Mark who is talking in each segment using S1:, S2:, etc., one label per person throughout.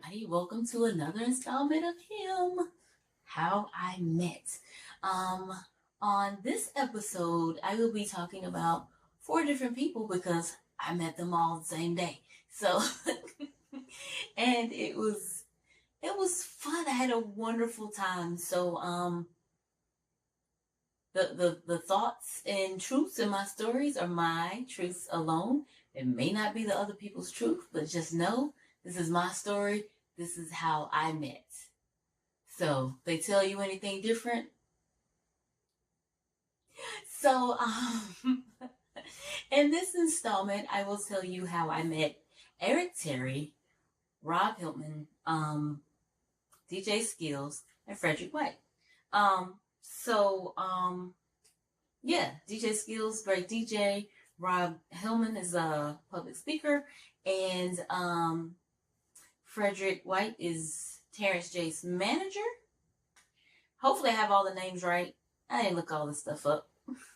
S1: everybody. Welcome to another installment of H.I.M, How I Met. Um, on this episode, I will be talking about four different people because I met them all the same day. So, and it was fun. I had a wonderful time. So, the thoughts and truths in my stories are my truths alone. It may not be the other people's truth, but just know this is my story. This is how I met. So they tell you anything different. So in this installment, I will tell you how I met Eric Terry, Rob Hiltman, DJ Skillz, and Frederick White. So yeah, DJ Skillz, great DJ. Rob Hillman is a public speaker, and Frederick White is Terrence J's manager. Hopefully, I have all the names right. I didn't look all this stuff up.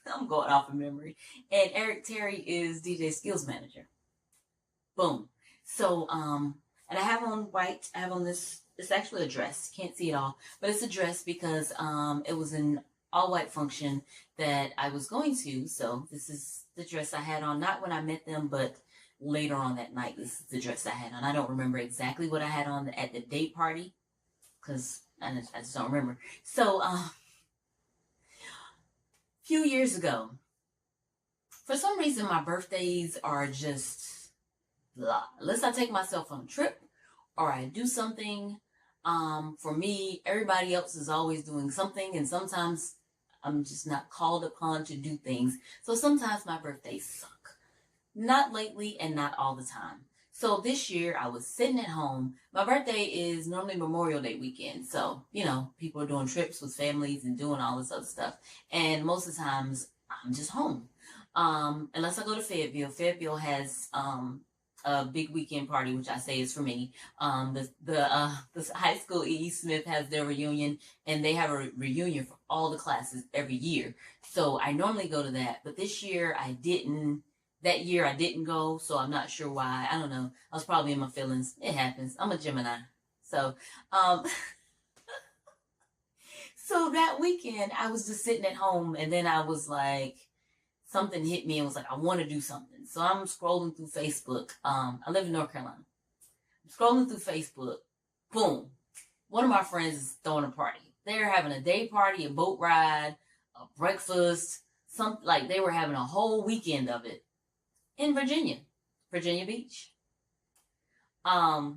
S1: I'm going off of memory. And Eric Terry is DJ Skillz manager. Boom. So, and I have on white. I have on this. It's actually a dress. Can't see it all, but it's a dress because it was an all-white function that I was going to. So this is the dress I had on, not when I met them, but later on that night. This is the dress I had on. I don't remember exactly what I had on at the date party because I just don't remember. So a few years ago, for some reason, my birthdays are just blah. Unless I take myself on a trip or I do something. For me, everybody else is always doing something, and sometimes I'm just not called upon to do things. So sometimes my birthdays suck. Not lately and not all the time. So this year I was sitting at home. My birthday is normally Memorial Day weekend. So, people are doing trips with families and doing all this other stuff. And most of the times I'm just home. Unless I go to Fayetteville. Fayetteville has a big weekend party, which I say is for me. The high school E.E. Smith has their reunion, and they have a reunion for all the classes every year. So I normally go to that, but this year I didn't. That year I didn't go, so I'm not sure why. I don't know. I was probably in my feelings. It happens. I'm a Gemini. So, so that weekend I was just sitting at home, and then I was like, something hit me and was like, I want to do something. So I'm scrolling through Facebook. I live in North Carolina. I'm scrolling through Facebook. Boom. One of my friends is throwing a party. They're having a day party, a boat ride, a breakfast, something like they were having a whole weekend of it in Virginia Beach. So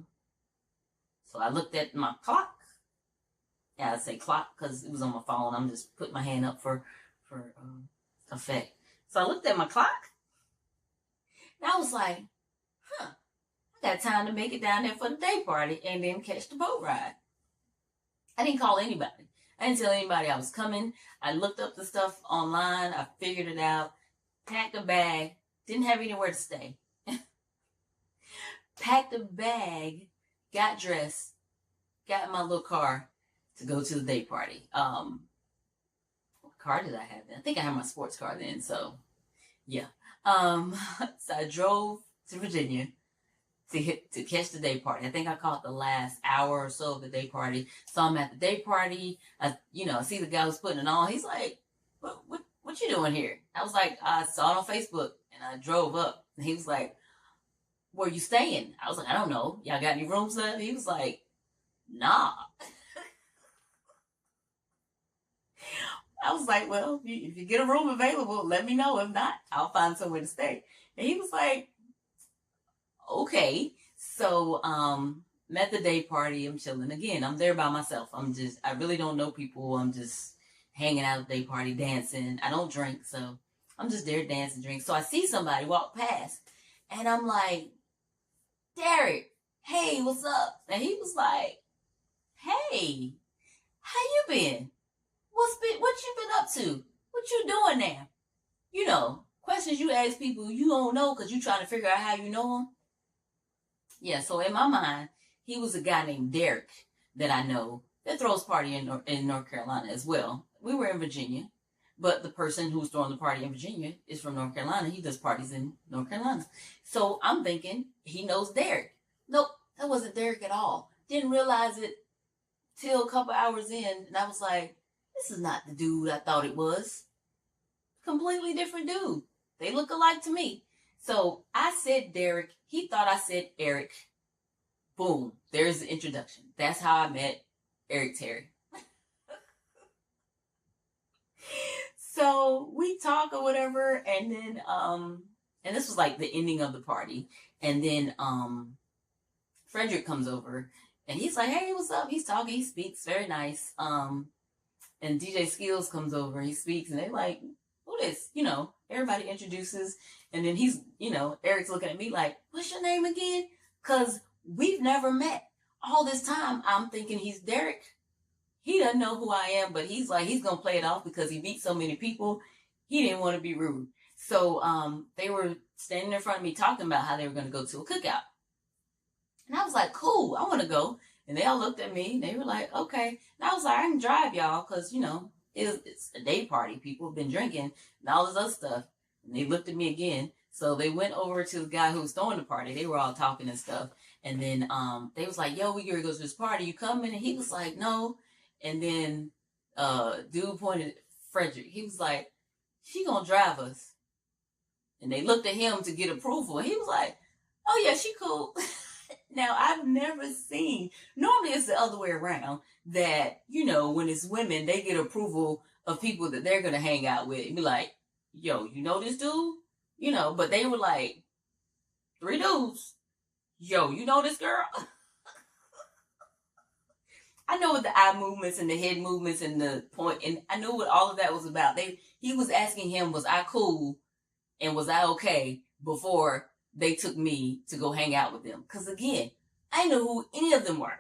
S1: I looked at my clock. Yeah, I say clock because it was on my phone. I'm just putting my hand up for effect. So I looked at my clock, and I was like, I got time to make it down there for the day party and then catch the boat ride. I didn't call anybody. I didn't tell anybody I was coming. I looked up the stuff online. I figured it out. Packed a bag. Didn't have anywhere to stay. Packed a bag. Got dressed. Got in my little car to go to the day party. What car did I have then? I think I had my sports car then, so yeah. So I drove to Virginia to catch the day party. I think I caught the last hour or so of the day party. So I'm at the day party. I see the guy who's putting it on. He's like, what you doing here? I was like, I saw it on Facebook and I drove up. And he was like, where you staying? I was like, I don't know. Y'all got any rooms left? He was like, nah. I was like, well, if you get a room available, let me know. If not, I'll find somewhere to stay. And he was like, okay. So, at the day party, I'm chilling. Again, I'm there by myself. I really don't know people. I'm just hanging out at the day party, dancing. I don't drink, so I'm just there dancing, drink. So I see somebody walk past, and I'm like, Derek, hey, what's up? And he was like, hey, how you been? What you been up to? What you doing now? Questions you ask people you don't know because you trying to figure out how you know them. Yeah, so in my mind, he was a guy named Derek that I know that throws party in North Carolina as well. We were in Virginia, but the person who's throwing the party in Virginia is from North Carolina. He does parties in North Carolina. So I'm thinking he knows Derek. Nope, that wasn't Derek at all. Didn't realize it till a couple hours in, and I was like, this is not the dude I thought it was. Completely different dude. They look alike to me. So I said Derek. He thought I said Eric. Boom. There's the introduction. That's how I met Eric Terry. So we talk or whatever, and then and this was like the ending of the party, and then Frederick comes over, and he's like, "Hey, what's up?" He's talking, he speaks, very nice. And DJ Skillz comes over, he speaks, and they're like, "Who this?" You know, everybody introduces, and then he's, you know, Eric's looking at me like, "What's your name again?" Because we've never met. All this time, I'm thinking he's Derek. He doesn't know who I am, but he's like, he's going to play it off because he beat so many people. He didn't want to be rude. So they were standing in front of me talking about how they were going to go to a cookout. And I was like, cool, I want to go. And they all looked at me. And they were like, okay. And I was like, I can drive y'all because, you know, it's a day party. People have been drinking and all this other stuff. And they looked at me again. So they went over to the guy who was throwing the party. They were all talking and stuff. And then they was like, yo, we gotta go to this party. You coming? And he was like, no. And then dude pointed at Frederick. He was like, she gonna drive us. And they looked at him to get approval. And he was like, oh yeah, she cool. Now, I've never seen, normally it's the other way around, that, you know, when it's women, they get approval of people that they're gonna hang out with. And be like, yo, you know this dude? You know, but they were like, 3 dudes. Yo, you know this girl? I know what the eye movements and the head movements and the point, and I knew what all of that was about. He was asking him, was I cool and was I okay before they took me to go hang out with them? Because again, I knew who any of them were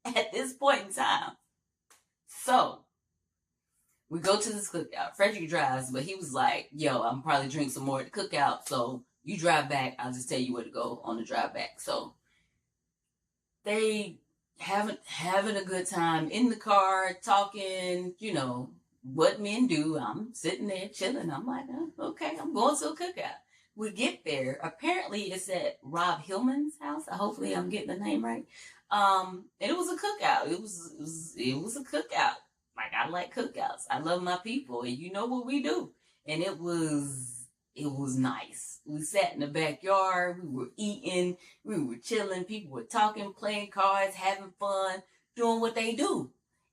S1: at this point in time. So we go to this cookout. Frederick drives, but he was like, yo, I'm probably drink some more at the cookout, so you drive back. I'll just tell you where to go on the drive back. So they having a good time in the car, talking, you know, what men do. I'm sitting there chilling. I'm like, oh, okay, I'm going to a cookout. We get there. Apparently it's at Rob Hillman's house. Hopefully I'm getting the name right. And it was a cookout. It was a cookout. Like, I like cookouts. I love my people, and you know what we do. And it was nice. We sat in the backyard. We were eating. We were chilling. People were talking, playing cards, having fun, doing what they do.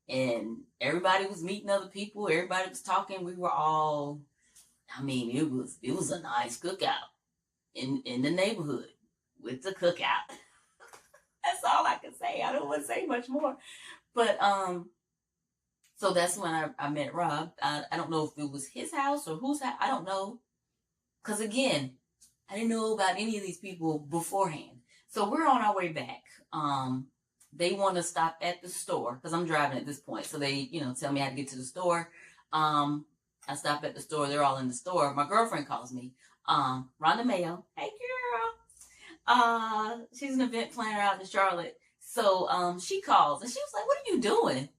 S1: And everybody was meeting other people. Everybody was talking. We were all, I mean, it was a nice cookout in the neighborhood with the cookout. That's all I can say. I don't want to say much more. But, so that's when I met Rob. I don't know if it was his house or whose house. I don't know. Because again, I didn't know about any of these people beforehand. So we're on our way back. They want to stop at the store because I'm driving at this point. So they, you know, tell me how to get to the store. I stop at the store. They're all in the store. My girlfriend calls me. Rhonda Mayo. Hey, girl. She's an event planner out in Charlotte. So she calls and she was like, what are you doing?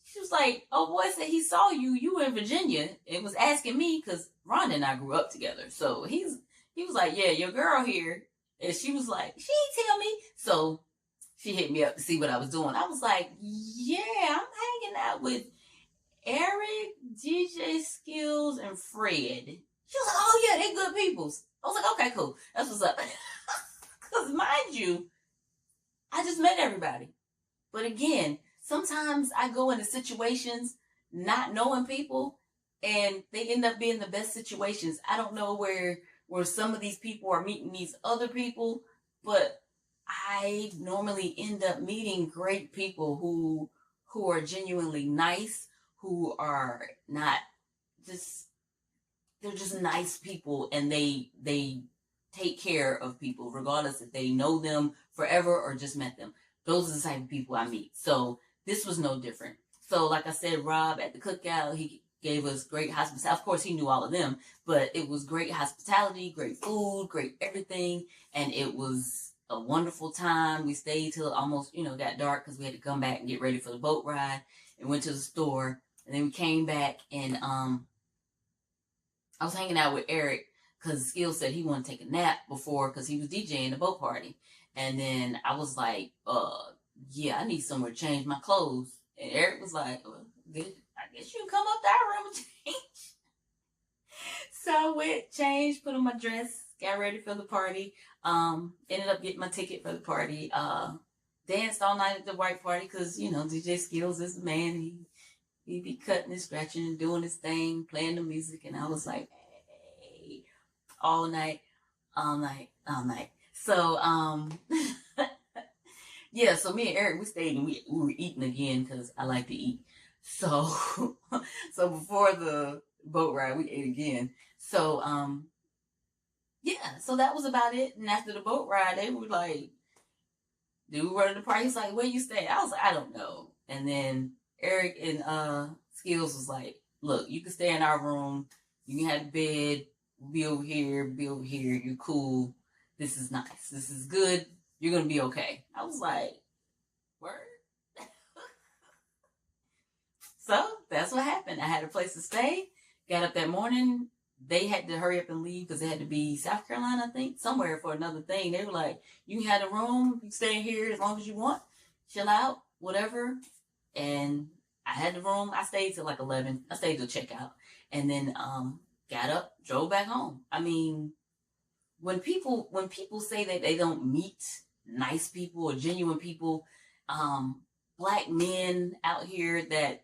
S1: She was like, oh, boy said he saw you. You were in Virginia. And was asking me because Rhonda and I grew up together. So he was like, yeah, your girl here. And she was like, she didn't tell me. So she hit me up to see what I was doing. I was like, yeah, I'm hanging out with Eric, DJ Skillz, and Fred. She was like, oh, yeah, they good peoples. I was like, okay, cool. That's what's up. Because mind you, I just met everybody. But again, sometimes I go into situations not knowing people, and they end up being the best situations. I don't know where some of these people are meeting these other people, but I normally end up meeting great people who are genuinely nice, who are not just, they're just nice people, and they take care of people regardless if they know them forever or just met them. Those are the type of people I meet. So this was no different. So like I said, Rob at the cookout, he gave us great hospitality. Of course, he knew all of them, but it was great hospitality, great food, great everything. And it was a wonderful time. We stayed till almost, got dark because we had to come back and get ready for the boat ride, and went to the store. And then we came back, and I was hanging out with Eric because Skillz said he wanted to take a nap before because he was DJing the boat party. And then I was like, yeah, I need somewhere to change my clothes. And Eric was like, well, I guess you can come up to our room and change. So I went, changed, put on my dress, got ready for the party. Ended up getting my ticket for the party. Danced all night at the white party because, DJ Skillz is the man. He'd be cutting and scratching and doing his thing, playing the music. And I was like, hey, all night, all night, all night. So, yeah, so me and Eric, we stayed and we were eating again because I like to eat. So, so before the boat ride, we ate again. So, yeah, so that was about it. And after the boat ride, they were like, dude, we run to the party. He's like, where you stay? I was like, I don't know. And then Eric and Skillz was like, look, you can stay in our room. You can have the bed. Be over here. Be over here. You're cool. This is nice. This is good. You're going to be okay. I was like, word? So that's what happened. I had a place to stay. Got up that morning. They had to hurry up and leave because they had to be South Carolina, I think, somewhere for another thing. They were like, you can have the room. You can stay here as long as you want. Chill out, whatever. And I had the room. I stayed till like 11. I stayed till checkout. And then got up, drove back home. I mean, when people say that they don't meet nice people or genuine people, black men out here that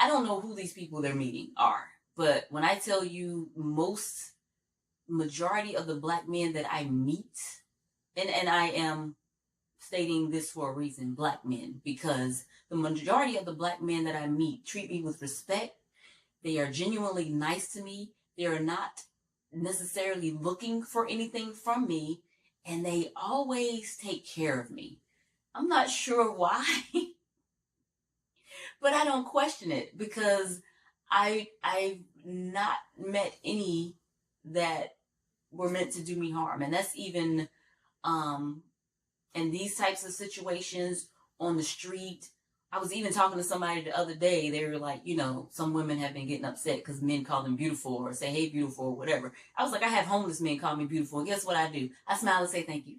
S1: I don't know who these people they're meeting are, but when I tell you majority of the black men that I meet, and I am stating this for a reason, black men, because the majority of the black men that I meet treat me with respect. They are genuinely nice to me. They are not necessarily looking for anything from me, and they always take care of me. I'm not sure why, but I don't question it because I've not met any that were meant to do me harm, and that's even um in these types of situations on the street. I was even talking to somebody the other day. They were like, some women have been getting upset because men call them beautiful or say, hey, beautiful, or whatever. I was like, I have homeless men call me beautiful. And guess what I do? I smile and say, thank you.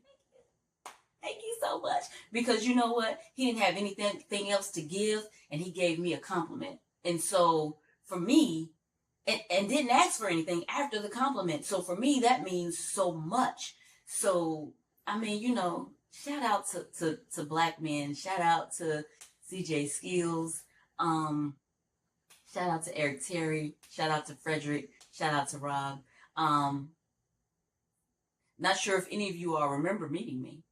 S1: Thank you so much. Because you know what? He didn't have anything else to give, and he gave me a compliment. And so for me, and didn't ask for anything after the compliment. So for me, that means so much. So, I mean, shout out to black men. Shout out to DJ Skillz. Um, Shout out to Eric Terry. Shout out to Frederick. Shout out to Rob. Um, Not sure if any of you all remember meeting me.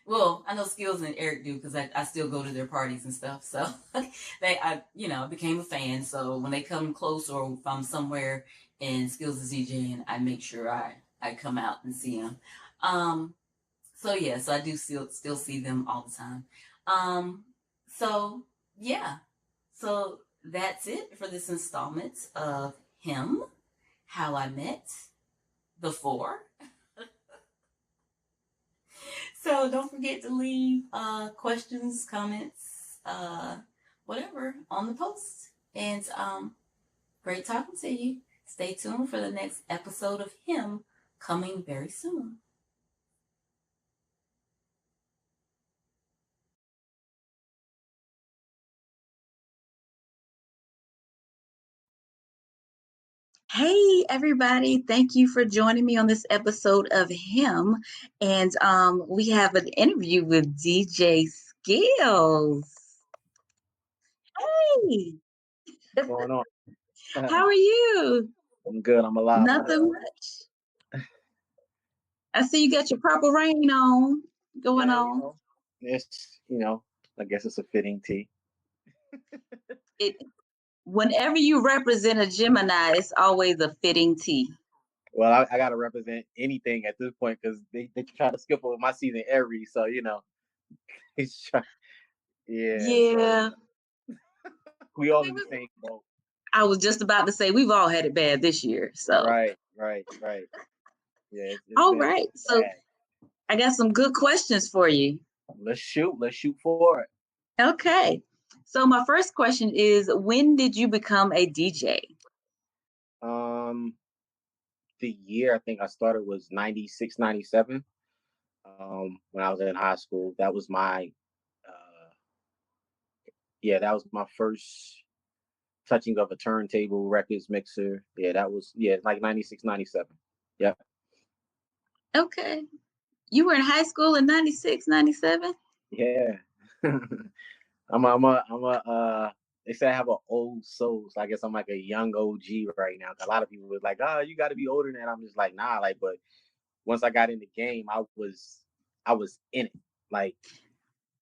S1: Well, I know Skillz and Eric do because I still go to their parties and stuff. So I became a fan. So when they come close or if I'm somewhere and Skillz is DJing, I make sure I come out and see them. So yeah, so I do still see them all the time. So yeah, so that's it for this installment of H.I.M, How I Met the Four. So don't forget to leave questions, comments, whatever on the post. And great talking to you. Stay tuned for the next episode of H.I.M coming very soon.
S2: Hey, everybody. Thank you for joining me on this episode of H.I.M. And we have an interview with DJ Skillz. Hey,
S3: What's going on?
S2: how are you?
S3: I'm good. I'm alive.
S2: Nothing much. I see you got your purple rain on going
S3: Yeah,
S2: on.
S3: it's I guess it's a fitting tee.
S2: It Whenever you represent a Gemini, it's always a fitting tee.
S3: Well, I got to represent anything at this point because they try to skip over my season every. So it's try, yeah.
S2: Yeah.
S3: So we all in the same boat.
S2: I was just about to say we've all had it bad this year. So
S3: Right. Yeah, it's
S2: all
S3: been
S2: right. So
S3: bad.
S2: I got some good questions for you.
S3: Let's shoot. Let's shoot for it.
S2: Okay. So my first question is, when did you become a DJ?
S3: Um, the year I think I started was 96, 97. when I was in high school. That was my that was my first touching of a turntable, records, mixer. Yeah, that was like 96, 97. Yep.
S2: Okay. You were in high school in 96, 97?
S3: Yeah. I'm a they say I have an old soul, so I guess I'm like a young OG right now. A lot of people was like, "Oh, you got to be older than that." I'm just like, "Nah," like, but once I got in the game, I was in it. Like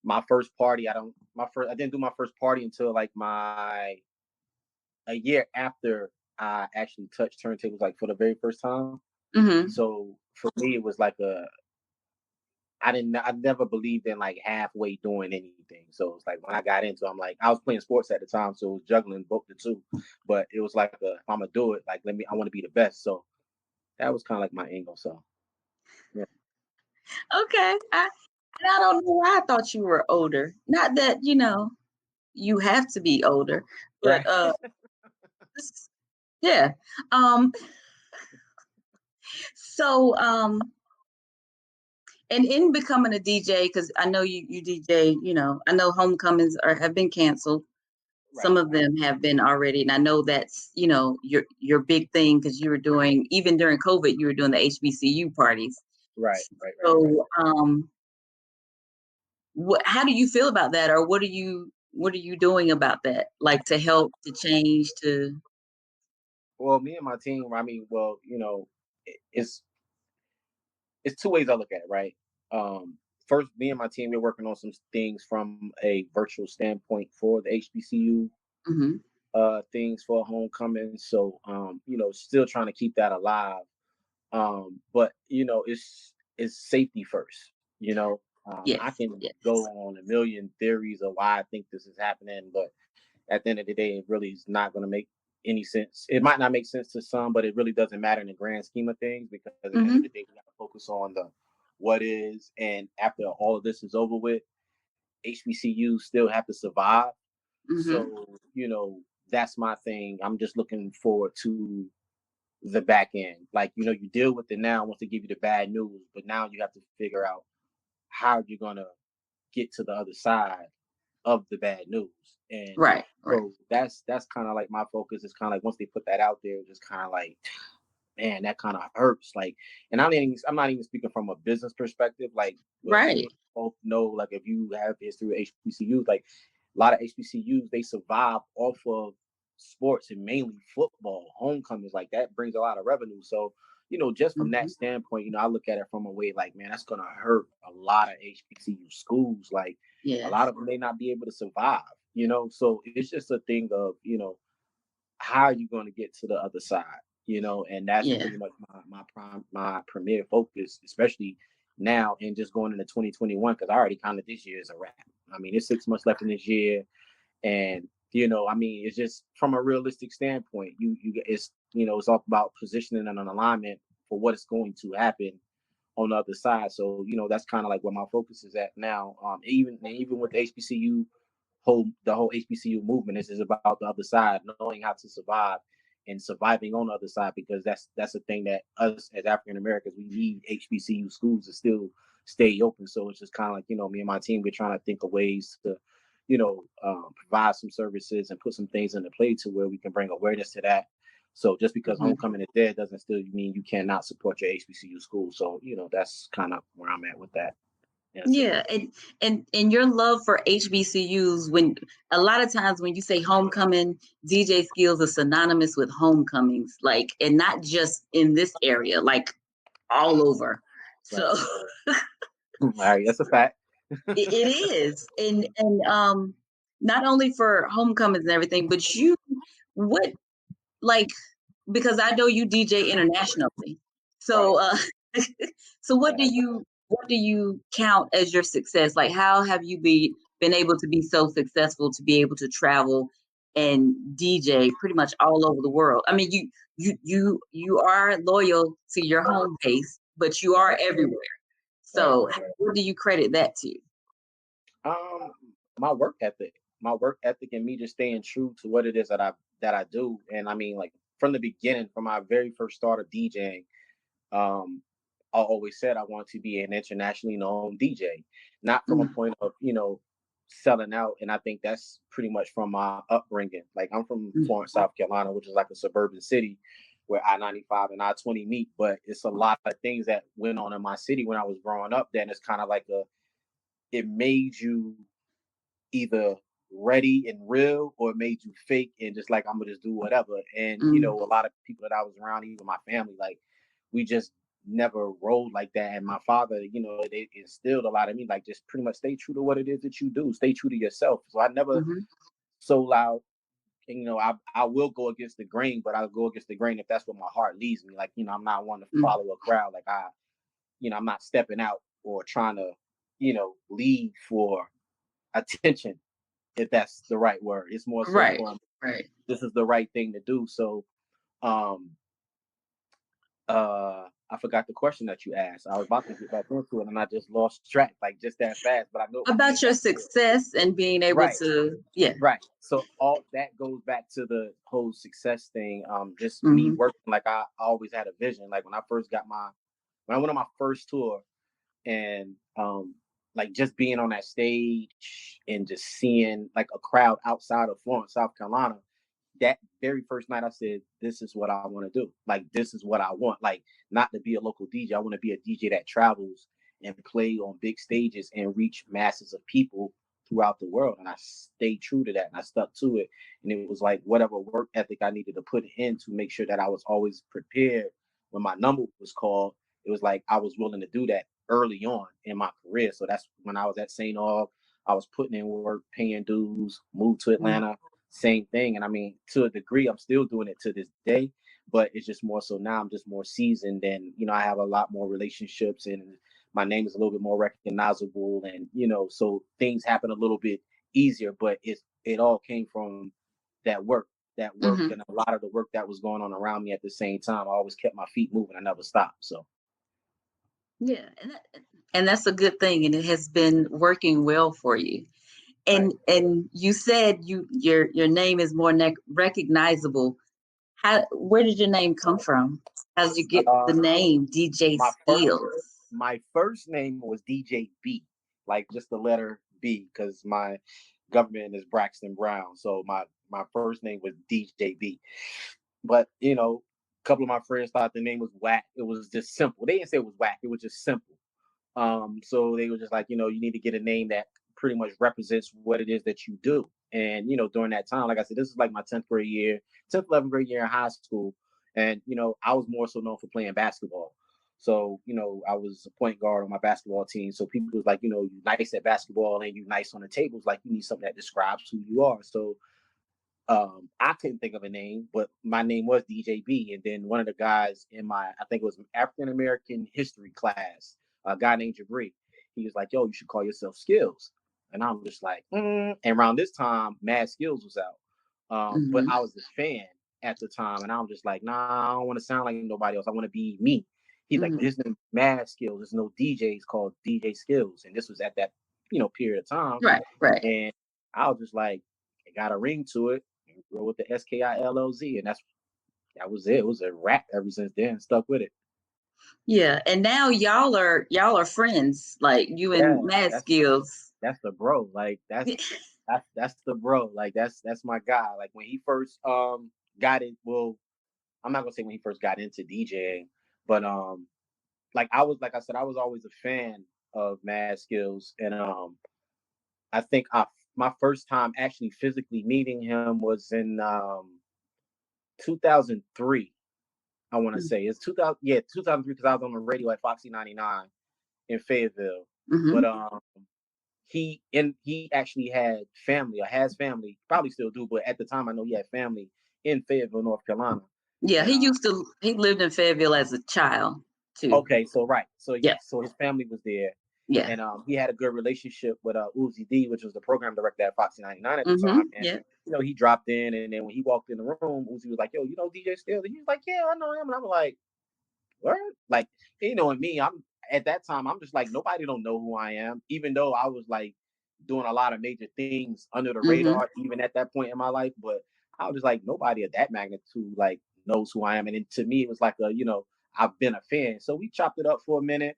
S3: my first party, I didn't do my first party until like a year after I actually touched turntables, like for the very first time.
S2: Mm-hmm.
S3: So for me, it was like I never believed in like halfway doing anything. So it's like when I got into it, I'm like, I was playing sports at the time, so it was juggling both the two. But it was like, if I'm gonna do it, like, I want to be the best. So that was kind of like my angle. So yeah.
S2: Okay. And I don't know why I thought you were older. Not that, you have to be older, but
S3: Right.
S2: this- yeah. Um, so and in becoming a DJ, because I know you DJ, I know homecomings have been canceled.
S3: Right.
S2: Some of them have been already, and I know that's your big thing because you were doing, even during COVID, you were doing the HBCU parties.
S3: Right. Right. Right. Right.
S2: So how do you feel about that, or what are you doing about that, like to help, to change, to
S3: Well, me and my team, I mean, well, it's two ways I look at it, right? First, me and my team, we're working on some things from a virtual standpoint for the HBCU
S2: Mhm.
S3: things for homecoming. So still trying to keep that alive. But it's safety first. I
S2: Yes,
S3: can go
S2: yes.
S3: on a million theories of why I think this is happening, but at the end of the day, it really is not going to make any sense. It might not make sense to some, but it really doesn't matter in the grand scheme of things, because at the end of
S2: Mhm.
S3: the day, we got to focus on the what is. And after all of this is over with, HBCUs still have to survive.
S2: Mhm.
S3: So, that's my thing. I'm just looking forward to the back end. Like, you deal with it now once they give you the bad news, but now you have to figure out how you're going to get to the other side of the bad news. And
S2: Right, right.
S3: so that's kind of like my focus. Is kind of like once they put that out there, just kind of like, man, that kind of hurts. Like, and I'm not even speaking from a business perspective. Like, but me
S2: Right.
S3: and you both know, like, if you have history with HBCUs, like a lot of HBCUs, they survive off of sports and mainly football, homecomings. Like that brings a lot of revenue. So, just from that
S2: Mhm.
S3: standpoint, I look at it from a way like, man, that's gonna hurt a lot of HBCU schools. Like, a lot
S2: Yes.
S3: of them may not be able to survive. So it's just a thing of how are you going to get to the other side, and that's
S2: Yeah.
S3: pretty much my premier focus, especially now and just going into 2021, because I already counted this year as a wrap. I mean, it's 6 months left in this year, and I mean, it's just from a realistic standpoint, it's all about positioning and an alignment for what is going to happen on the other side. So that's kind of like where my focus is at now. Even with the HBCU the whole HBCU movement is about the other side, knowing how to survive and surviving on the other side, because that's a thing that us as African Americans, we need HBCU schools to still stay open. So it's just kind of like me and my team, we're trying to think of ways to provide some services and put some things into play to where we can bring awareness to that. So just because
S2: Mhm.
S3: homecoming is dead doesn't still mean you cannot support your HBCU school. So that's kind of where I'm at with that. Yes.
S2: Yeah, and your love for HBCUs, when a lot of times when you say homecoming, DJ Skills is synonymous with homecomings, like, and not just in this area, like all over.
S3: Right.
S2: So
S3: All right. That's a fact.
S2: it is, and not only for homecomings and everything, but what, like, because I know you DJ internationally.
S3: Right.
S2: So so what do you count as your success? Like, how have you been able to be so successful to be able to travel and DJ pretty much all over the world? I mean, you are loyal to your home base, but you are
S3: Right.
S2: everywhere.
S3: Right.
S2: So
S3: Right. Right.
S2: what do you credit that to?
S3: Um, my work ethic, and me just staying true to what it is that I do. And I mean, like from the beginning, from my very first start of DJing, um, I always said I wanted to be an internationally known DJ, not from a
S2: Mm,
S3: point of, selling out. And I think that's pretty much from my upbringing. Like I'm from
S2: mm,
S3: Florence, South Carolina, which is like a suburban city where I-95 and I-20 meet. But it's a lot of things that went on in my city when I was growing up. Then it's kind of like it made you either ready and real or it made you fake and just like I'm gonna just do whatever. And
S2: mm.
S3: a lot of people that I was around, even my family, like we just never rolled like that. And my father, they instilled a lot of me, like just pretty much stay true to what it is that you do, stay true to yourself. So I never
S2: Mhm.
S3: sold out. And, I will go against the grain, but I'll go against the grain if that's what my heart leads me. Like, I'm not one to
S2: Mm.
S3: follow a crowd. Like I'm not stepping out or trying to, lead for attention, if that's the right word. It's more so
S2: Right.
S3: from
S2: Right.
S3: this is the right thing to do. So um I forgot the question that you asked. I was about to get back into it and I just lost track like just that fast, but I know I
S2: About
S3: think
S2: your
S3: that's it.
S2: success and being able
S3: Right.
S2: to, yeah.
S3: Right. So all that goes back to the whole success thing. Just me
S2: Hmm.
S3: working like I always had a vision. Like when I went on my first tour and like just being on that stage and just seeing like a crowd outside of Florence, South Carolina, that very first night I said, this is what I want to do. Like, this is what I want. Like, not to be a local DJ. I want to be a DJ that travels and play on big stages and reach masses of people throughout the world. And I stayed true to that and I stuck to it. And it was like whatever work ethic I needed to put in to make sure that I was always prepared when my number was called. It was like I was willing to do that early on in my career. So that's when I was at St. Aug. I was putting in work, paying dues, moved to Atlanta, same thing. And I mean, to a degree, I'm still doing it to this day, but it's just more so now I'm just more seasoned and, I have a lot more relationships and my name is a little bit more recognizable. And, so things happen a little bit easier, but it all came from that work,
S2: Hmm.
S3: and a lot of the work that was going on around me at the same time. I always kept my feet moving. I never stopped. So,
S2: Yeah. And that's a good thing. And it has been working well for you.
S3: right.
S2: And you said your name is more recognizable. Where did your name come from? How did you get
S3: Uh,
S2: the name DJ
S3: my first,
S2: Skillz?
S3: my first name was DJ B, like just the letter B, because my government is Braxton Brown. So my first name was DJ B. But a couple of my friends thought the name was whack. It was just simple. They didn't say it was whack. It was just simple. So they were just like, you need to get a name that pretty much represents what it is that you do. And during that time, like I said, this is like my 10th grade year, 10th, 11th grade year in high school. And I was more so known for playing basketball. So, I was a point guard on my basketball team. So people was like, you nice at basketball and you nice on the tables. Like you need something that describes who you are. So I couldn't think of a name, but my name was DJ B. And then one of the guys in I think it was African American history class, a guy named Jabri, he was like, yo, you should call yourself Skillz. And I'm just like, And around this time, Mad Skillz was out. But
S2: Hmm.
S3: I was a fan at the time. And I'm just like, nah, I don't want to sound like nobody else. I want to be me. He's like,
S2: Hmm.
S3: there's no Mad Skillz. There's no DJs called DJ Skillz. And this was at that, period of time.
S2: Right, right.
S3: And I was just like, it got a ring to it. Grow with the Skillz, and that was it. It was a wrap ever since then. Stuck with it.
S2: Yeah. And now y'all are friends, like you
S3: Yeah,
S2: and Mad
S3: that's
S2: Skills.
S3: that's the bro. Like that's the bro. Like that's my guy. Like when he first got it. Well, I'm not gonna say when he first got into DJing, but like I said, I was always a fan of Mad Skillz, and I think my first time actually physically meeting him was in 2003. I want to say it's 2000, yeah, 2003 because I was on the radio at Foxy 99 in Fayetteville. But
S2: Hmm.
S3: he actually had family or has family, probably still do, but at the time I know he had family in Fayetteville, North Carolina.
S2: Yeah,
S3: And
S2: he lived in Fayetteville as a child too.
S3: okay, so right, so
S2: Yeah,
S3: yeah, so his family was there,
S2: yeah.
S3: and he had a good relationship with Uzi D, which was the program director at Foxy 99 at the time, and
S2: Yeah.
S3: he dropped in, and then when he walked in the room, Uzi was like, "Yo, you know DJ Skillz?" And he was like, "Yeah, I know him," and I'm like, "What?" Like, and me, I'm at that time, I'm just like, nobody don't know who I am, even though I was like doing a lot of major things under the
S2: Hmm.
S3: radar, even at that point in my life. But I was just like, nobody of that magnitude like knows who I am. And then to me, it was like I've been a fan. So we chopped it up for a minute.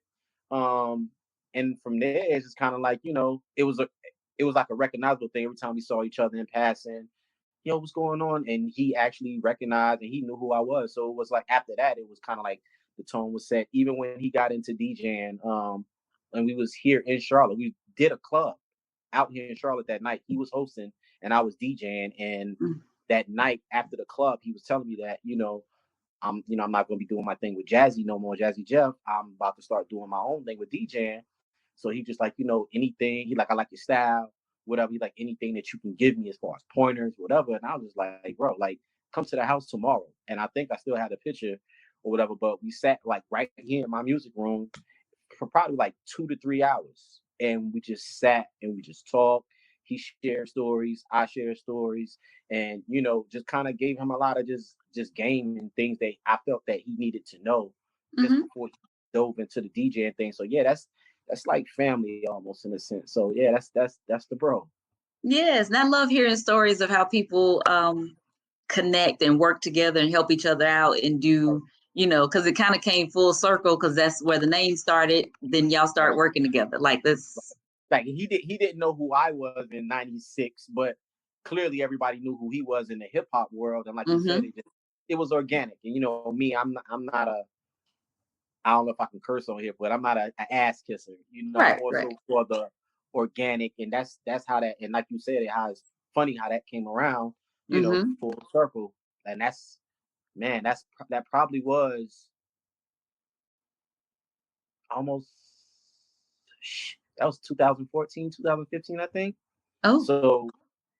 S3: And from there it's just kind of like, it was like a recognizable thing every time we saw each other in passing. Yo, what's going on? And he actually recognized and he knew who I was. So it was like after that, it was kind of like the tone was set. Even when he got into DJing, and we was here in Charlotte, we did a club out here in Charlotte that night. He was hosting and I was DJing. And that night after the club, he was telling me that, I'm not going to be doing my thing with Jazzy no more, Jazzy Jeff. I'm about to start doing my own thing with DJing. So he just like, anything. He like, I like your style, whatever. He like anything that you can give me as far as pointers, whatever. And I was just like, bro, like come to the house tomorrow. And I think I still had a picture or whatever. But we sat like right here in my music room for probably like 2 to 3 hours. And we just sat and we just talked. He shared stories, I shared stories, and just kind of gave him a lot of just game and things that I felt that he needed to know just before he dove into the DJing thing. So yeah, that's like family almost in a sense. So yeah, that's the bro.
S2: Yes, and I love hearing stories of how people connect and work together and help each other out and do, because it kind of came full circle because that's where the name started. Then y'all start working together like this.
S3: Like he didn't know who I was in '96, but clearly everybody knew who he was in the hip hop world. And like you said, it was organic. And me, I'm not a, I don't know if I can curse on here, but I'm not a ass kisser. I'm
S2: Right,
S3: also for the organic, and that's how that. And like you said, how it's funny how that came around. Full circle, and that's man, that probably was almost that was 2014, 2015, I think.
S2: Oh.
S3: So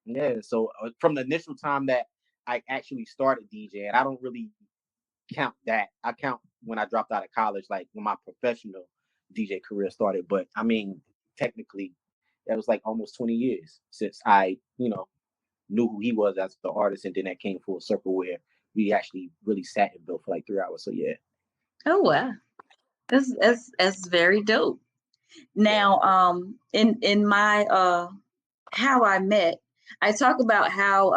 S3: yeah, so from the initial time that I actually started DJing, I don't really count that. I count when I dropped out of college, like when my professional DJ career started. But I mean, technically, that was like almost 20 years since I, knew who he was as the artist, and then that came full circle where we actually really sat and built for like 3 hours. So yeah.
S2: Oh wow, that's very dope. Now, in my how I met, I talk about how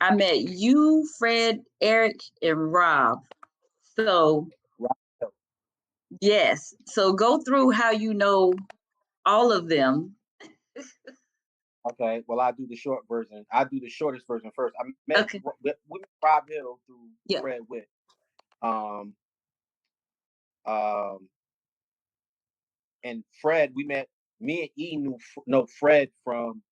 S2: I met you, Fred, Eric, and Rob. So
S3: Right.
S2: yes, so go through how you know all of them.
S3: Okay, well, I'll do the short version. I'll do the shortest version first. I met
S2: Okay.
S3: we met Rob Hill through
S2: Yeah.
S3: Fred Witt. Um, um, and Fred, we met. Me and E know Fred from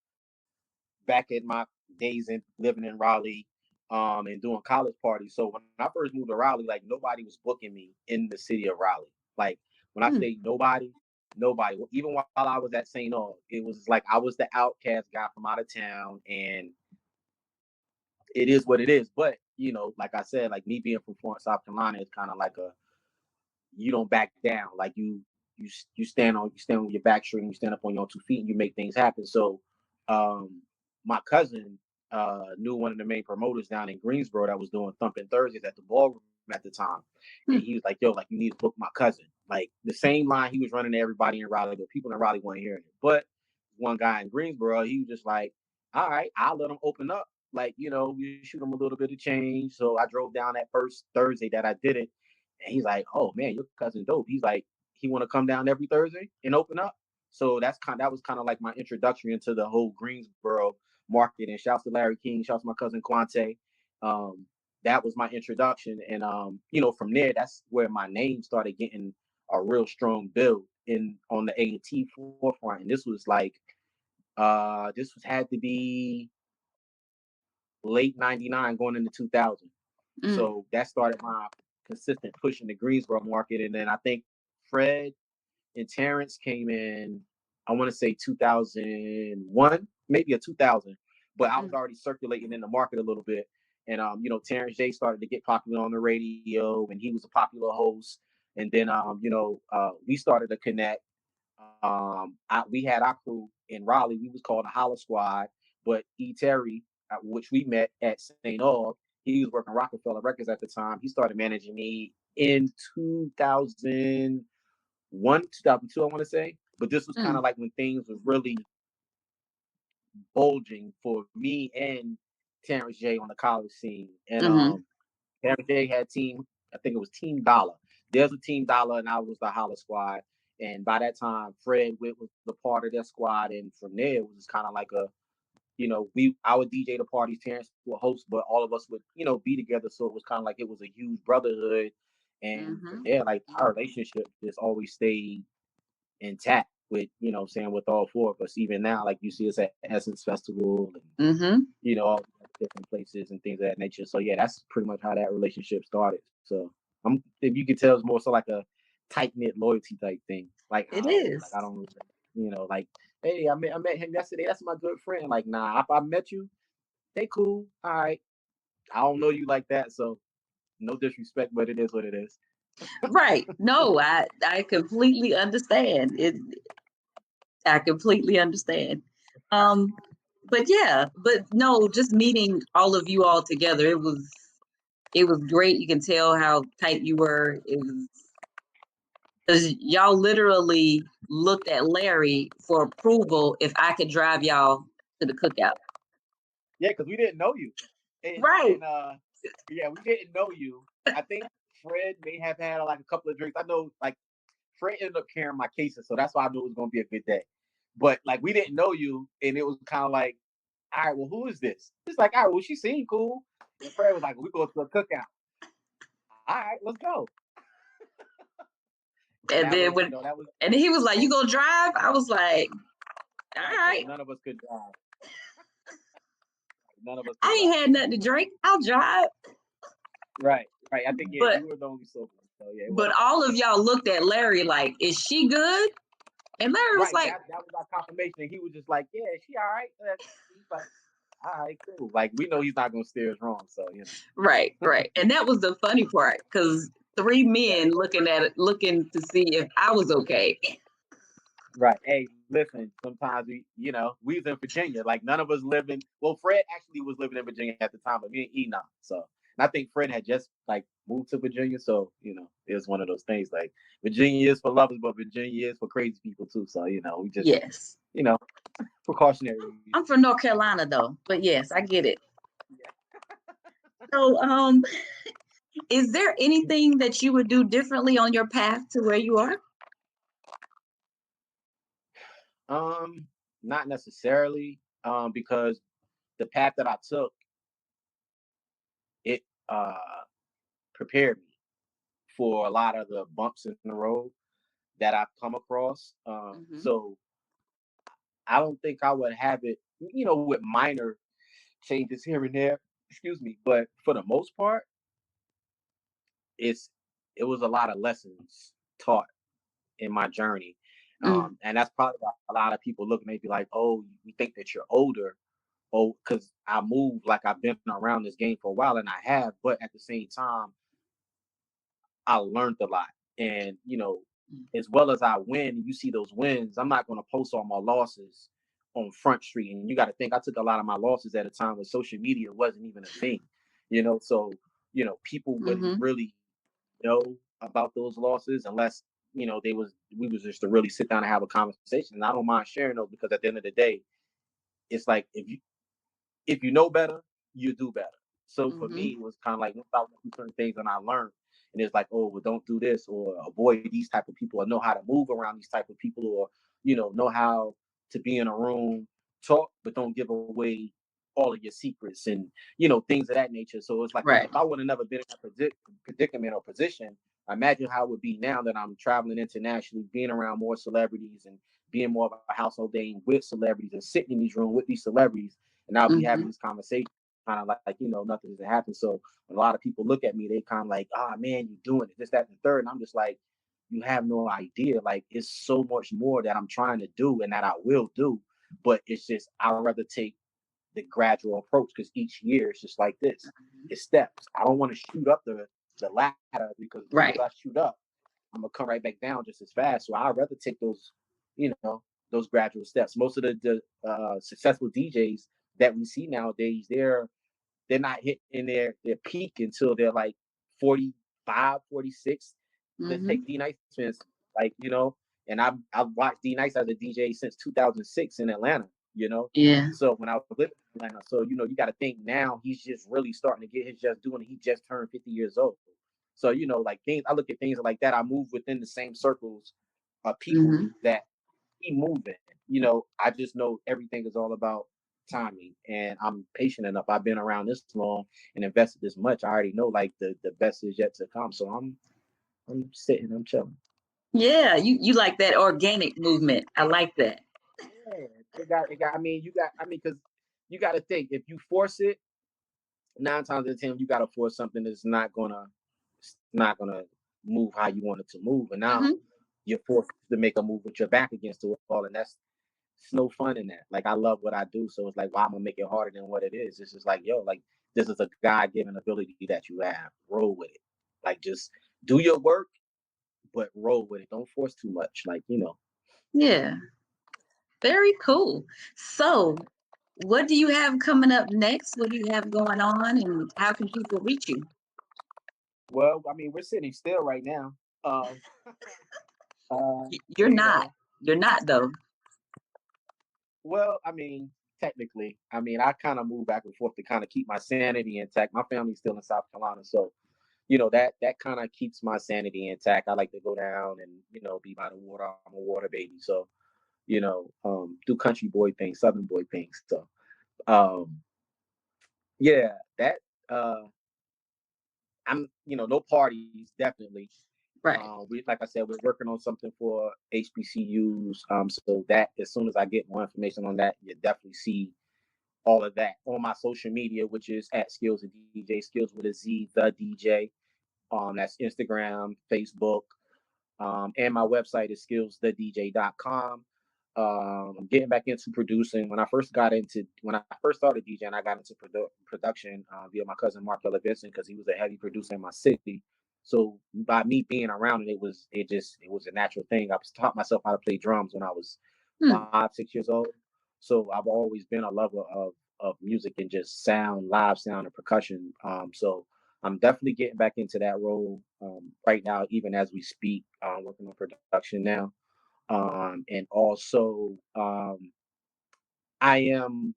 S3: back in my days in living in Raleigh, and doing college parties. So when I first moved to Raleigh, like nobody was booking me in the city of Raleigh. Like when I say nobody, nobody. Even while I was at St. Aug, it was like I was the outcast guy from out of town, and it is what it is. But like I said, like me being from Florence, South Carolina, is kind of like you don't back down. Like you stand on your back straight and you stand up on your own 2 feet and you make things happen. So my cousin knew one of the main promoters down in Greensboro that was doing Thumping Thursdays at the ballroom at the time. And he was like, yo, like you need to book my cousin. Like the same line he was running to everybody in Raleigh, but people in Raleigh weren't hearing it. But one guy in Greensboro, he was just like, all right, I'll let him open up. Like, we shoot him a little bit of change. So I drove down that first Thursday that I did it. And he's like, oh man, your cousin dope. He's like, he want to come down every Thursday and open up. So that was kind of like my introduction into the whole Greensboro market. And shouts to Larry King, shouts to my cousin Quante. That was my introduction. And from there, that's where my name started getting a real strong build on the A&T forefront. And this was like had to be late 99 going into 2000. So that started my consistent push in the Greensboro market. And then I think Fred and Terrence came in, I want to say 2001, maybe a 2000, but I was already circulating in the market a little bit. And, Terrence J started to get popular on the radio and he was a popular host. And then, we started to connect. We had our crew in Raleigh. We was called the Holler Squad, but E. Terry, which we met at St. Aug, he was working Rockefeller Records at the time. He started managing me in 2001, 2002, I want to say. But this was kind of like when things was really bulging for me and Terrence J on the college scene. And Terrence J had team I think it was Team Dollar. There's a Team Dollar, and I was the Holla Squad. And by that time, Fred Witt was the part of their squad, and from there it was just kind of like a, I would DJ the parties, Terrence would host, but all of us would, be together. So it was kind of like it was a huge brotherhood, and from there, like our relationship just always stayed intact with, saying with all four of us. Even now, like you see us at Essence Festival, and all different places and things of that nature. So yeah, that's pretty much how that relationship started. So if you could tell, it's more so like a tight knit loyalty type thing. Like
S2: it is.
S3: Like I don't, like, hey, I met him yesterday. That's my good friend. Like, nah, I met you. They cool. All right. I don't know you like that, so no disrespect, but it is what it is.
S2: Right. No, I completely understand it. I completely understand. But yeah, but no, just meeting all of you all together, it was great. You can tell how tight you were. It was because y'all literally looked at Larry for approval if I could drive y'all to the cookout.
S3: Yeah, because we didn't know you.
S2: Right.
S3: And yeah, we didn't know you. I think Fred may have had like a couple of drinks. I know, like, Fred ended up carrying my cases, so that's why I knew it was going to be a good day. But like, we didn't know you, and it was kind of like, all right, well, who is this? It's like, all right, well, she seemed cool. And Fred was like, we go to a cookout. All right, let's go.
S2: And then and he was like, "You gonna drive?" I was like, "All right."
S3: None of us could drive. None of us.
S2: I ain't had nothing to drink. I'll drive.
S3: Right. I think you were the only sober. So yeah.
S2: But all of y'all looked at Larry like, "Is she good?" And Larry was like,
S3: that was our confirmation. He was just like, "Yeah, she all right." He's like, "All right, cool." Like, we know he's not gonna steer us wrong, so
S2: Right. And that was the funny part, because 3 men looking to see if I was okay.
S3: Right. Hey, listen. Sometimes we was in Virginia. Like, none of us lived in. Well, Fred actually was living in Virginia at the time, but me and Enoch. So, and I think Fred had just like moved to Virginia. So, it was one of those things. Like, Virginia is for lovers, but Virginia is for crazy people too. So, we just precautionary.
S2: I'm from North Carolina though, but yes, I get it.
S3: Yeah.
S2: So, is there anything that you would do differently on your path to where you are?
S3: Not necessarily. Because the path that I took, it prepared me for a lot of the bumps in the road that I've come across. So I don't think I would have it, with minor changes here and there. Excuse me, but for the most part, it was a lot of lessons taught in my journey. And that's probably why a lot of people look maybe like, oh, you think that you're older. Oh, because I moved, like, I've been around this game for a while, and I have, but at the same time, I learned a lot. And, as well as I win, you see those wins, I'm not going to post all my losses on Front Street. And you got to think, I took a lot of my losses at a time when social media wasn't even a thing, so, people wouldn't really know about those losses unless, we was just to really sit down and have a conversation. And I don't mind sharing those, because at the end of the day, it's like, if you know better, you do better. So for me, it was kind of like, once I went through certain things and I learned, and it's like, oh, well, don't do this, or avoid these type of people, or know how to move around these type of people, or know how to be in a room, talk, but don't give away all of your secrets, and things of that nature. So it's like, if I would have never been in that predicament or position, imagine how it would be now that I'm traveling internationally, being around more celebrities, and being more of a household name with celebrities, and sitting in these rooms with these celebrities, and I'll be having this conversation, kind of like nothing has happened. So when a lot of people look at me, they kind of like, ah, man, you doing it, this, that, and the third. And I'm just like, you have no idea. Like, it's so much more that I'm trying to do and that I will do. But it's just, I'd rather take the gradual approach, because each year it's just like this. It's steps. I don't want to shoot up the ladder, because as soon as I shoot up, I'm gonna come right back down just as fast. So I'd rather take those, those gradual steps. Most of the successful DJs that we see nowadays, they're not hitting their peak until they're like 45, 46. Let's take D Nice, like, and I've watched D Nice as a DJ since 2006 in Atlanta,
S2: Yeah.
S3: So when I was living in Atlanta, so you got to think, now he's just really starting to get his just doing it. He just turned 50 years old. So, like things, I look at things like that. I move within the same circles of people that keep moving. I just know everything is all about timing, and I'm patient enough. I've been around this long and invested this much. I already know like the best is yet to come. So I'm sitting, I'm chilling.
S2: Yeah, you like that organic movement. I like that.
S3: Yeah, because you got to think, if you force it, 9 times out of 10, you got to force something that's not gonna move how you want it to move, and now you're forced to make a move with your back against the wall, and it's no fun in that. Like, I love what I do, so it's like, why am I gonna make it harder than what it is? It's just like, yo, like, this is a God-given ability that you have. Roll with it. Like, just do your work, but roll with it. Don't force too much. Like,
S2: Yeah, very cool. So, what do you have coming up next? What do you have going on, and how can people reach you?
S3: Well, I mean, we're sitting still right now.
S2: You're
S3: you
S2: not.
S3: know,
S2: You're not though.
S3: well, I mean, technically, I mean, I kind of move back and forth to kind of keep my sanity intact. My family's still in South Carolina, so that kind of keeps my sanity intact. I like to go down and be by the water. I'm a water baby, so do country boy things, southern boy things. So um, yeah, that I'm no parties definitely.
S2: Right.
S3: We, like I said, we're working on something for HBCUs. So that as soon as I get more information on that, you definitely see all of that on my social media, which is at Skillz and DJ Skillz with a Z, the DJ. That's Instagram, Facebook, and my website is skillsthedj.com. I'm getting back into producing. When I first started DJing, I got into production via my cousin Mark Vincent, because he was a heavy producer in my city. So by me being around it, it was a natural thing. I taught myself how to play drums when I was 5, 6 years old. So I've always been a lover of music and just sound, live sound, and percussion. So I'm definitely getting back into that role right now, even as we speak. Working on production now, and also I am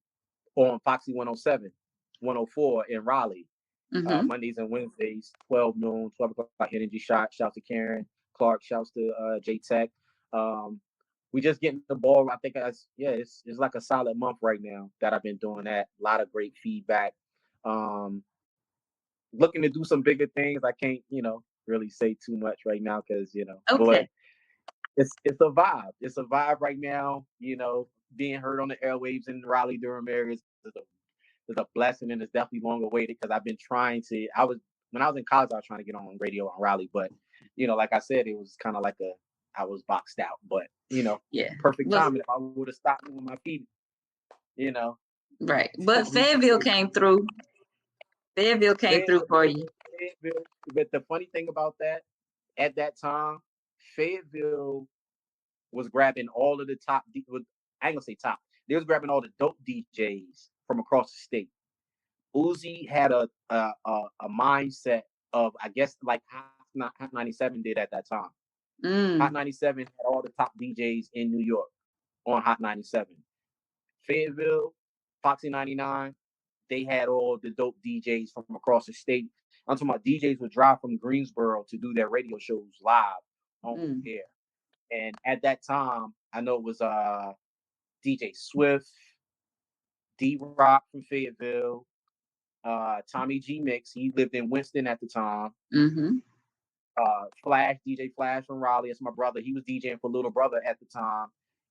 S3: on Foxy 107, 104 in Raleigh, Mondays and Wednesdays, 12 noon, 12 o'clock energy shot. Shouts to Karen Clark. Shouts to J Tech. We just getting the ball. I think it's like a solid month right now that I've been doing that. A lot of great feedback. Looking to do some bigger things. I can't, really say too much right now because, but
S2: Okay.
S3: it's a vibe. It's a vibe right now. Being heard on the airwaves in Raleigh Durham areas is a blessing, and it's definitely long awaited because I've been trying to. When I was in college, I was trying to get on radio on Raleigh, but like I said, it was kind of like I was boxed out. But
S2: Yeah.
S3: perfect timing. If I would have stopped with my feet,
S2: Right. But Fayetteville came through. Fayetteville came through for you.
S3: Fayetteville. But the funny thing about that, at that time, Fayetteville was grabbing all of the top. I ain't gonna say top. They was grabbing all the dope DJs from across the state. Uzi had a mindset of, I guess, like Hot 97 did at that time. Hot 97 had all the top DJs in New York on Hot 97. Fayetteville, Foxy 99, they had all the dope DJs from across the state. I'm talking about DJs would drive from Greensboro to do their radio shows live on air. And at that time, I know it was DJ Swift, D-Rock from Fayetteville, Tommy G Mix. He lived in Winston at the time. Flash, DJ Flash from Raleigh. That's my brother. He was DJing for Little Brother at the time.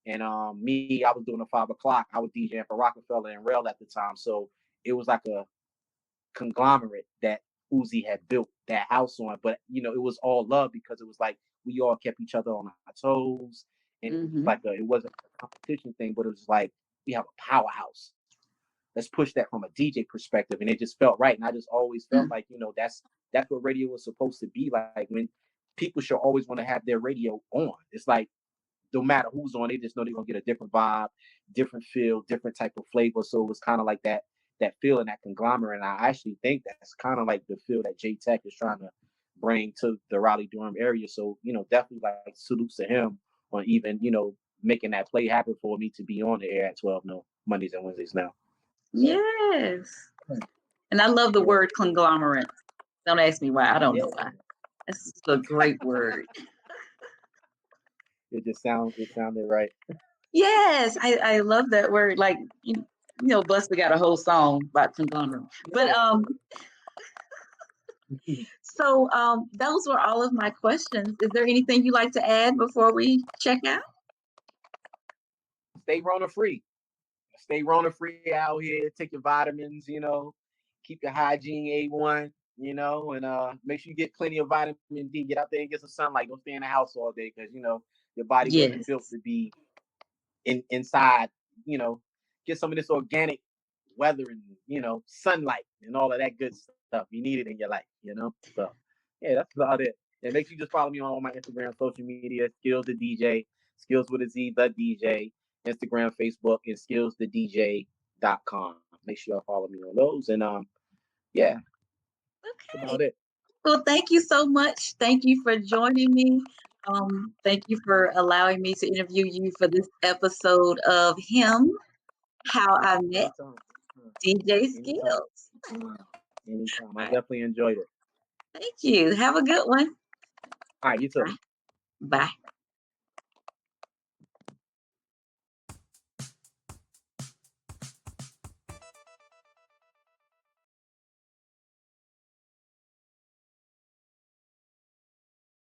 S3: And me, I was doing the 5 o'clock. I was DJing for Rockefeller and Rail at the time. So it was like a conglomerate that Uzi had built that house on. But, it was all love because it was like we all kept each other on our toes. And it was like it wasn't a competition thing, but it was like we have a powerhouse. Let's push that from a DJ perspective. And it just felt right. And I just always felt like, that's what radio was supposed to be like. When people should always want to have their radio on. It's like, no matter who's on, they just know they're gonna get a different vibe, different feel, different type of flavor. So it was kind of like that feel and that conglomerate. And I actually think that's kind of like the feel that J Tech is trying to bring to the Raleigh Durham area. So, definitely like salutes to him on even, making that play happen for me to be on the air at 12 no Mondays and Wednesdays now. So,
S2: yes. And I love the word conglomerate. Don't ask me why. I don't know why. That's a great word.
S3: It sounded right.
S2: Yes, I love that word. Like you know, Busta got a whole song about conglomerate. But so those were all of my questions. Is there anything you'd like to add before we check out?
S3: Stay Rona free. Stay Rona free out here. Take your vitamins, keep your hygiene A1, and make sure you get plenty of vitamin D. Get out there and get some sunlight. Don't stay in the house all day because your body wasn't
S2: Yes.
S3: built to be inside. Get some of this organic weather and sunlight and all of that good stuff. You need it in your life. So yeah, that's about it. And make sure you just follow me on all my Instagram, social media, Skillz the DJ, Skillz with a Z, the DJ, Instagram, Facebook, and skillsthedj.com. Make sure y'all follow me on those. And yeah, that's about
S2: Okay.
S3: it.
S2: Well, thank you so much. Thank you for joining me. Thank you for allowing me to interview you for this episode of H.I.M, How I Met
S3: Anytime.
S2: DJ
S3: Anytime.
S2: Skillz.
S3: Anytime. I
S2: All right.
S3: definitely enjoyed it.
S2: Thank you. Have a good one.
S3: All right, you too.
S2: Bye. Bye.